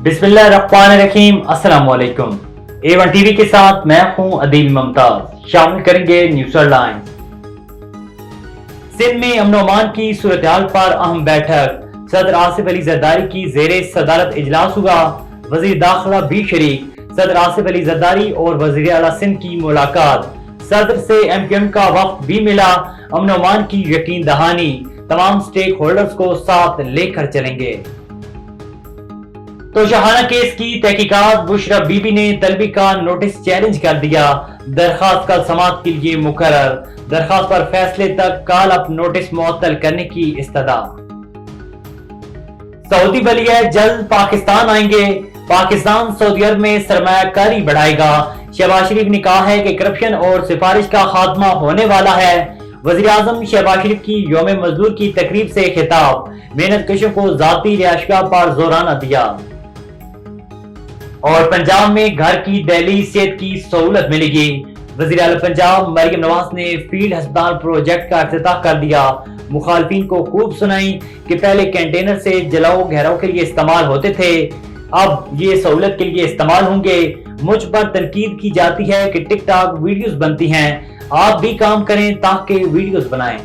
बिस्मिल्लाहिर्रहमानिर्रहीम। अस्सलाम वालेकुम। A1 टीवी के साथ मैं हूं अदील मुमताज। शामिल करेंगे न्यूज़ हेडलाइंस। सिंध में अमन अमान की सूरत हाल पर अहम बैठक। सदर आसिफ अली जरदारी की जेरे सदारत इजलास हुआ। वजीर दाखिला भी शरीक। सदर आसिफ अली जरदारी और वजीर आला सिंध की मुलाकात। सदर से MQM का वफ्द भी मिला। अमन अमान की यकीन दहानी। तमाम स्टेक होल्डर्स को साथ लेकर चलेंगे। तो शाहाना केस की तहकीकात। बुशरा बीबी ने तलबी का नोटिस चैलेंज कर दिया। दरखास्त कल समाअत के लिए मुकर्रर। दरखास्त पर फैसले तक कॉल अप नोटिस मुअत्तल करने की इस्तदा। सऊदी वलीअहद जल्द पाकिस्तान आएंगे। पाकिस्तान सऊदी अरब में सरमायाकारी बढ़ाएगा। शहबाज शरीफ ने कहा है कि करप्शन और सिफारिश का खात्मा होने वाला है। वजीर आजम शहबाज शरीफ की यौम मजदूर की तकरीब से खिताब। मेहनत कशों को जाती रिहायशगाह पर जोराना दिया। और पंजाब में घर की दहलीज सेहत की सहूलत मिलेगी। वजीर आला पंजाब मरियम नवाज ने फील्ड अस्पताल प्रोजेक्ट का इफ्तिताह कर दिया। मुखालफिन को खूब सुनाई कि पहले कंटेनर से जलाओ घेराव के लिए इस्तेमाल होते थे, अब ये सहूलत के लिए इस्तेमाल होंगे। मुझ पर तनकीद की जाती है कि टिकटॉक वीडियोस बनती हैं, आप भी काम करें ताकि वीडियोस बनाएं।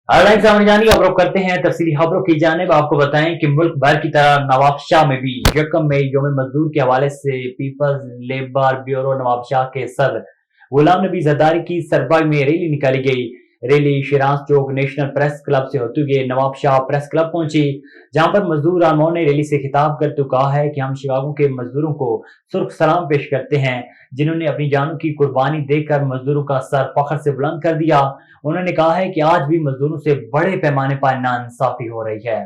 खबरों करते हैं तफसीली खबरों की जानिब। आपको बताएं कि मुल्क भर की तरह नवाबशाह में भी यकम में यौम मजदूर के हवाले से पीपल्स लेबर ब्यूरो नवाबशाह के सदर गुलाम नबी जरदारी की सरबराही में रैली निकाली गई। रैली शिराज चौक नेशनल प्रेस क्लब से होते हुए नवाबशाह प्रेस क्लब पहुंची, जहां पर मजदूर आलमाओं ने रैली से खिताब करते हुए कहा है कि हम शिकागो के मजदूरों को सुर्ख सलाम पेश करते हैं, जिन्होंने अपनी जानों की कुर्बानी देकर मजदूरों का सर फख्र से बुलंद कर दिया। उन्होंने कहा है कि आज भी मजदूरों से बड़े पैमाने पर नाइंसाफी हो रही है।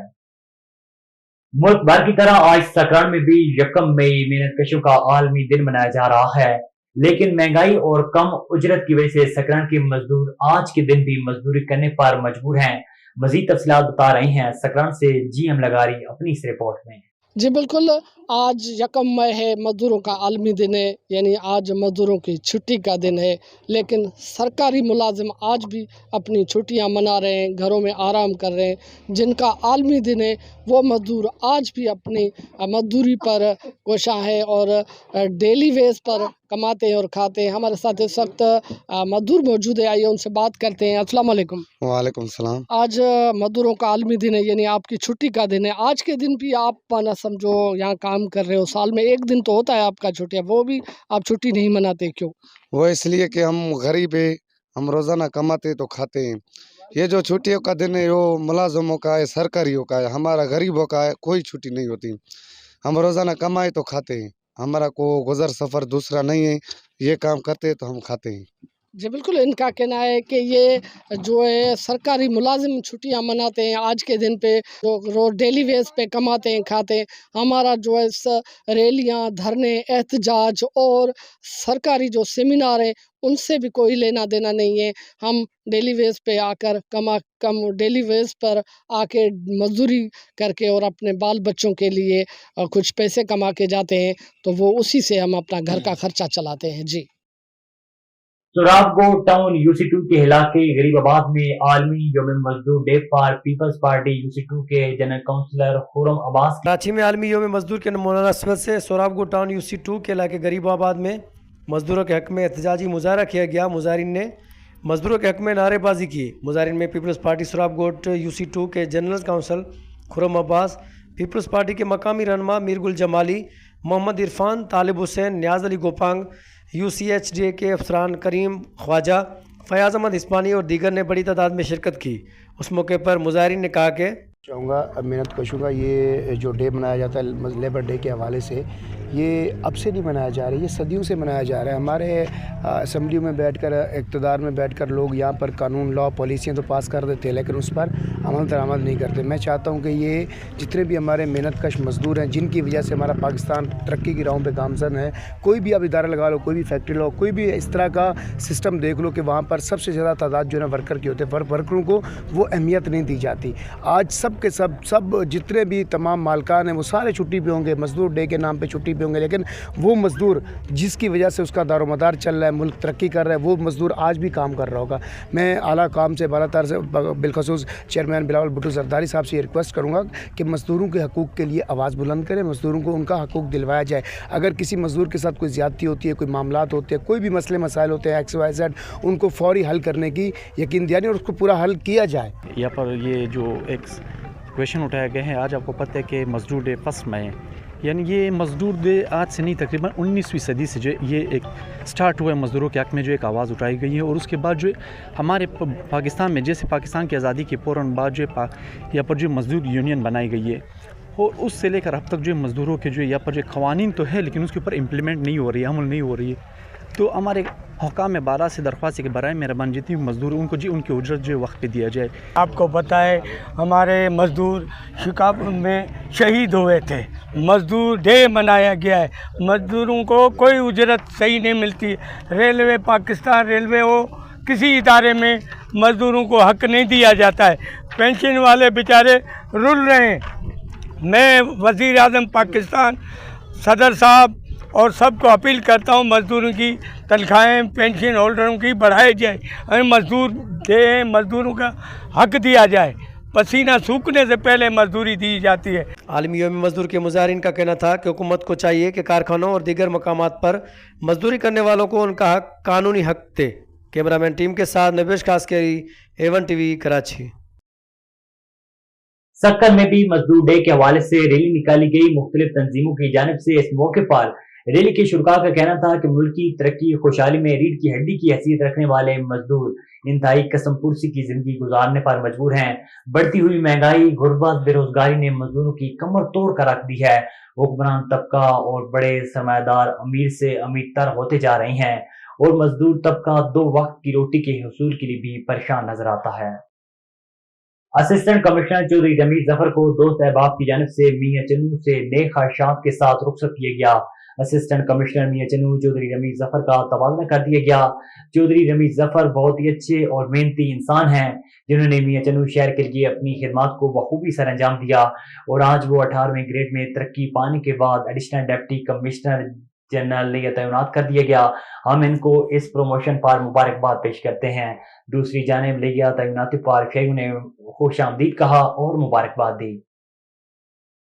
मुल्क भर की तरह आज सकरान में भी यकम मई मेहनत कशों का आलमी दिन मनाया जा रहा है, लेकिन महंगाई और कम उजरत की वजह से सकरान के मजदूर आज के दिन भी मजदूरी करने पर मजबूर हैं। मजीद तफसीलात बता रहे हैं सकरान से GM लगारी अपनी इस रिपोर्ट में। जी बिल्कुल, आज यकम मई है, मज़दूरों का आलमी दिन है, यानी आज मज़दूरों की छुट्टी का दिन है। लेकिन सरकारी मुलाजिम आज भी अपनी छुट्टियां मना रहे हैं, घरों में आराम कर रहे हैं। जिनका आलमी दिन है वो मज़दूर आज भी अपनी मजदूरी पर कोशा है और डेली वेज पर कमाते हैं और खाते हैं। हमारे साथ इस वक्त मजदूर मौजूद है, आइए उनसे बात करते हैं। अस्सलाम वालेकुम। वालेकुम सलाम। आज मजदूरों का आलमी दिन है, यानी आपकी छुट्टी का दिन है। आज के दिन भी आप ना समझो यहाँ काम कर रहे हो, साल में एक दिन तो होता है आपका छुट्टियाँ, वो भी आप छुट्टी नहीं मनाते, क्यों? वो इसलिए कि हम गरीब है, हम रोज़ाना कमाते तो खाते हैं। ये जो छुट्टियों का दिन है वो मुलाजमों का है, सरकारियों का है, हमारा गरीबों का है, कोई छुट्टी नहीं होती। हम रोज़ाना कमाए तो खाते हैं, हमारा को गुजर सफ़र दूसरा नहीं है, ये काम करते तो हम खाते हैं। जी बिल्कुल, इनका कहना है कि ये जो है सरकारी मुलाजिम छुट्टियां मनाते हैं आज के दिन पे, जो रोज डेली वेज पे कमाते हैं खाते हैं। हमारा जो है रैलियां, धरने, एहतजाज और सरकारी जो सेमिनार है उनसे भी कोई लेना देना नहीं है। हम डेली वेज पे आकर डेली वेज पर आके मजदूरी करके और अपने बाल बच्चों के लिए कुछ पैसे कमा के जाते हैं, तो वो उसी से हम अपना घर का खर्चा चलाते हैं। जी सोराबकोट टाउन UC2 के इलाके गरीबाबाद में आलमी यौम मजदूर डे पर पीपल्स पार्टी UC2 के जनरल काउंसलर खुरम अब्बास कराची में आलमी यौम मजदूर के मुनासबत से सोराबकोट टाउन UC2 के इलाके गरीबाबाद में मजदूरों के हक़ में एहतजाजी मुजाहरा किया गया। मुजाहिरीन ने मजदूरों के हक़ में नारेबाजी की। मुजाहिरीन में पीपल्स पार्टी सोराबकोट UC2 के जनरल काउंसल खुरम अब्बास, पीपल्स पार्टी के मकामी रहनुमा मीरगुल जमाली, मोहम्मद इरफान, तालिब हुसैन, न्याज अली गोपांग, UCHDA के अफसरान करीम ख्वाजा, फयाज अहमद इस्मानी और दीगर ने बड़ी तादाद में शिरकत की। उस मौके पर मुजाहिरीन ने कहा कि चाहूँगा मेहनत कशों का ये जो डे मनाया जाता है लेबर डे के हवाले से, ये अब से नहीं मनाया जा रहा है, ये सदियों से मनाया जा रहा है। हमारे असम्बली में बैठकर, इक़्तिदार में बैठकर लोग यहाँ पर कानून, लॉ, पॉलिसियाँ तो पास कर देते हैं, लेकिन उस पर अमल दरामद नहीं करते। मैं चाहता हूँ कि ये जितने भी हमारे मेहनत कश मजदूर हैं, जिनकी वजह से हमारा पाकिस्तान तरक्की की राहों पर गामजन है, कोई भी आप इदारा लगा लो, कोई भी फैक्ट्री लो, कोई भी इस तरह का सिस्टम देख लो कि वहाँ पर सबसे ज़्यादा तादाद जो है वर्कर की होते हैं, वर्करों को वो अहमियत नहीं दी जाती। आज सब के सब जितने भी तमाम मालकान हैं वो सारे छुट्टी पे होंगे, मज़दूर डे के नाम पे छुट्टी पे होंगे, लेकिन वो मज़दूर जिसकी वजह से उसका दारोमदार चल रहा है, मुल्क तरक्की कर रहा है, वो मज़दूर आज भी काम कर रहा होगा। मैं आला काम से बालातर से बिलखसूस चेयरमैन बिलावल भुट्टो जरदारी साहब से ये रिक्वेस्ट करूँगा कि मज़दूरों के हकूक़ के लिए आवाज़ बुलंद करें, मज़दूरों को उनका हकूक़ दिलवाया जाए। अगर किसी मज़दूर के साथ कोई ज़्यादती होती है, कोई मामलात होते हैं, कोई भी मसले मसाइल होते हैं XYZ, उनको फौरी हल करने की यकीन दिलानी और उसको पूरा हल किया जाए। यहाँ पर ये जो एक क्वेश्चन उठाया गया है, आज आपको पता है कि मज़दूर डे 1 मई है, यानी ये मज़दूर डे आज से नहीं, तकरीबन 19वीं सदी से जो ये एक स्टार्ट हुआ है मज़दूरों के हक़ में जो एक आवाज़ उठाई गई है। और उसके बाद जो हमारे पाकिस्तान में, जैसे पाकिस्तान की आज़ादी के फ़ौरन बाद जो यहाँ पर जो मज़दूर यूनियन बनाई गई है, और उससे लेकर अब तक जो मज़दूरों के जो यहाँ पर जो क़वानीन तो है, लेकिन उसके ऊपर इम्प्लीमेंट नहीं हो रही है, अमल नहीं हो रही है। तो हमारे हुकाम बाला से दरख्वास्त है कि बराए मेहरबान जितनी मज़दूर उनको जी उनकी उजरत जो वक्त पे दिया जाए। आपको पता है हमारे मज़दूर शिकाब में शहीद हुए थे, मज़दूर डे मनाया गया है, मज़दूरों को कोई उजरत सही नहीं मिलती। रेलवे, पाकिस्तान रेलवे हो, किसी इदारे में मज़दूरों को हक़ नहीं दिया जाता है। पेंशन वाले बेचारे रुल रहे हैं। मैं वज़ीर आज़म पाकिस्तान, सदर साहब और सबको अपील करता हूँ, मज़दूरों की तनख्वाहें पेंशन होल्डरों की बढ़ाई जाए, हमें मज़दूर दे, मज़दूरों का हक़ दिया जाए। पसीना सूखने से पहले मजदूरी दी जाती है। आलमी यौम मज़दूर के मुज़ाहिरीन का कहना था कि हुकूमत को चाहिए कि कारखानों और दीगर मकामात पर मजदूरी करने वालों को उनका हक, कानूनी हक दे। कैमरामैन टीम के साथ नबेश खासकेरी, A1 TV, कराची। सक्कर में भी मजदूर डे के हवाले से रैली निकाली गई। मुख्तलिफ तंजीमों की जानिब से इस मौके पर रैली के शुरका का कहना था कि मुल्क की तरक्की खुशहाली में रीढ़ की हड्डी की हैसियत रखने वाले मजदूर इंतहाई कसम पुरसी की जिंदगी गुजारने पर मजबूर हैं। बढ़ती हुई महंगाई, गुर्बत, बेरोजगारी ने मजदूरों की कमर तोड़ कर रख दी है। हुक्मरान तबका और बड़े सरमायादार अमीर से अमीर तर होते जा रहे हैं और मजदूर तबका 2 वक्त की रोटी के हुसूल के लिए भी परेशान नजर आता है। असिस्टेंट कमिश्नर चौधरी रमीज जफर को दोस्त अहबाब की जानिब से मियां चन्नू से नेक ख्वाहिशात के साथ रुखसत किया गया। असिस्टेंट कमिश्नर मियां चन्नू चौधरी रमीज जफर का तबादला कर दिया गया। चौधरी रमीज जफर बहुत ही अच्छे और मेहनती इंसान हैं, जिन्होंने मियां चन्नू शहर के लिए अपनी खिदमत को बखूबी सर अंजाम दिया और आज वो 18वें ग्रेड में तरक्की पाने के बाद एडिशनल डिप्टी कमिश्नर जनरल ने तैनात कर दिया गया। हम इनको इस प्रमोशन पर मुबारकबाद पेश करते हैं। दूसरी जानिब लिया तैनाती पर शेख ने खुश आमदीद कहा और मुबारकबाद दी।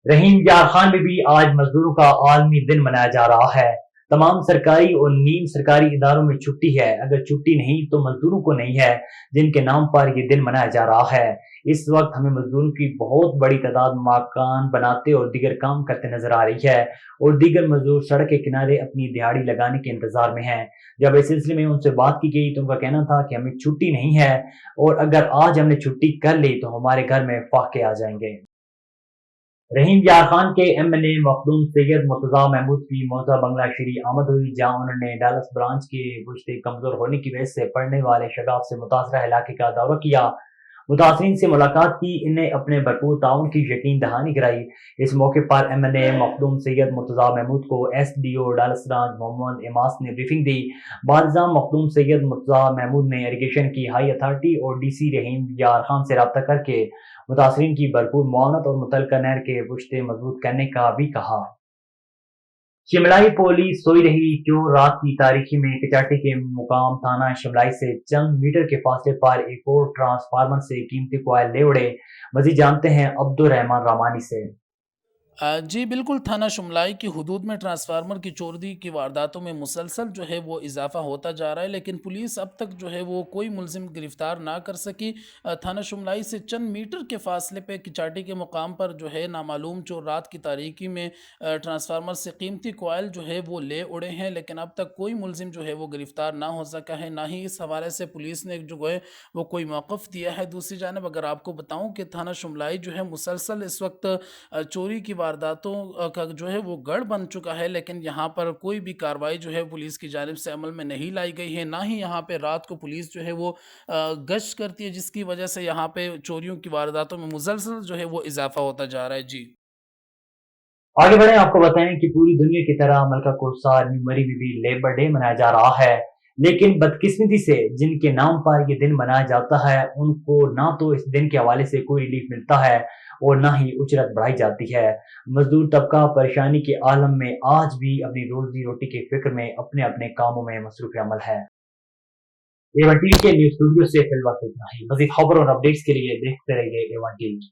रहीम यार खान में भी आज मजदूरों का आलमी दिन मनाया जा रहा है। तमाम सरकारी और नीम सरकारी इदारों में छुट्टी है। अगर छुट्टी नहीं तो मजदूरों को नहीं है, जिनके नाम पर यह दिन मनाया जा रहा है। इस वक्त हमें मजदूरों की बहुत बड़ी तादाद मकान बनाते और दीगर काम करते नजर आ रही है और दीगर मजदूर सड़क के किनारे अपनी दिहाड़ी लगाने के इंतजार में हैं। जब इस सिलसिले में उनसे बात की गई तो उनका कहना था कि हमें छुट्टी नहीं है और अगर आज हमने छुट्टी कर ली तो हमारे घर में फाके आ जाएंगे। रहीम यार खान के MNA मखदूम सैयद मुर्तजा महमूद की मौजा बंगला शरी आमद हुई, जहां उन्होंने डालस ब्रांच के गुश्ते कमजोर होने की वजह से पढ़ने वाले शगाफ से मुतासरा इलाके का दौरा किया। मुतासरीन से मुलाकात की, इन्हें अपने भरपूर ताउन की यकीन दहानी कराई। इस मौके पर MNA मखदूम सैयद मुर्तजा महमूद को SDO डालस ब्रांच मोहम्मद इमास ने ब्रीफिंग दी। बानिज़ाम मखदूम सैयद मुर्तजा महमूद ने इरिगेशन की हाई अथॉरिटी और DC रहीम यार खान से रब्ता करके मुतासरीन की भरपूर मुआवनत और मुतलका नहर के पुश्ते मजबूत करने का भी कहा। शिमलाई पुलिस सोई रही चोर रात की तारीखी में कचाटी के मुकाम थाना शिमलाई से चंद मीटर के फासले पर एक और ट्रांसफार्मर से कीमती कोयल ले उड़े। मजीद जानते हैं अब्दुल रहमान रामानी से। जी बिल्कुल, थाना शिमलाई की हुदूद में ट्रांसफार्मर की चोरी की वारदातों में मुसलसल जो है वो इजाफा होता जा रहा है, लेकिन पुलिस अब तक जो है वो कोई मुलजिम गिरफ्तार ना कर सकी। थाना शिमलाई से चंद मीटर के फासले पे किचाटी के मुकाम पर जो है नामालूम चोर रात की तारीकी में ट्रांसफार्मर से कीमती कोयल जो है वो ले उड़े हैं, लेकिन अब तक कोई मुलजिम जो है वो गिरफ्तार ना हो सका है, ना ही इस हवाले से पुलिस ने जो है वो कोई मौक़िफ़ दिया है। दूसरी जानब अगर आपको बताऊँ कि थाना शिमलाई जो है मुसलसल इस वक्त चोरी की वारदातों का जो है वो गढ़ बन चुका है, लेकिन यहाँ पर कोई भी कार्रवाई जो है पुलिस की जानिब से अमल में नहीं लाई गई है, ना ही यहाँ पे रात को पुलिस जो है वो गश्त करती है, जिसकी वजह से यहाँ पे चोरियों की वारदातों में मुसलसल जो है वो इजाफा होता जा रहा है। जी आगे बढ़े, आपको बताएं कि पूरी दुनिया की तरह मलका कुरसा न्यू मरी में भी लेबर डे मनाया जा रहा है। लेकिन बदकिस्मती से जिनके नाम पर ये दिन मनाया जाता है उनको ना तो इस दिन के हवाले से कोई रिलीफ मिलता है और ना ही उजरत बढ़ाई जाती है। मजदूर तबका परेशानी के आलम में आज भी अपनी रोजी रोटी की फिक्र में अपने अपने कामों में मसरूफ अमल है। A1 टीवी के न्यूज स्टूडियो से फिलहाल इतना ही। मजीद खबर और अपडेट्स के लिए देखते रहिए A1 टीवी।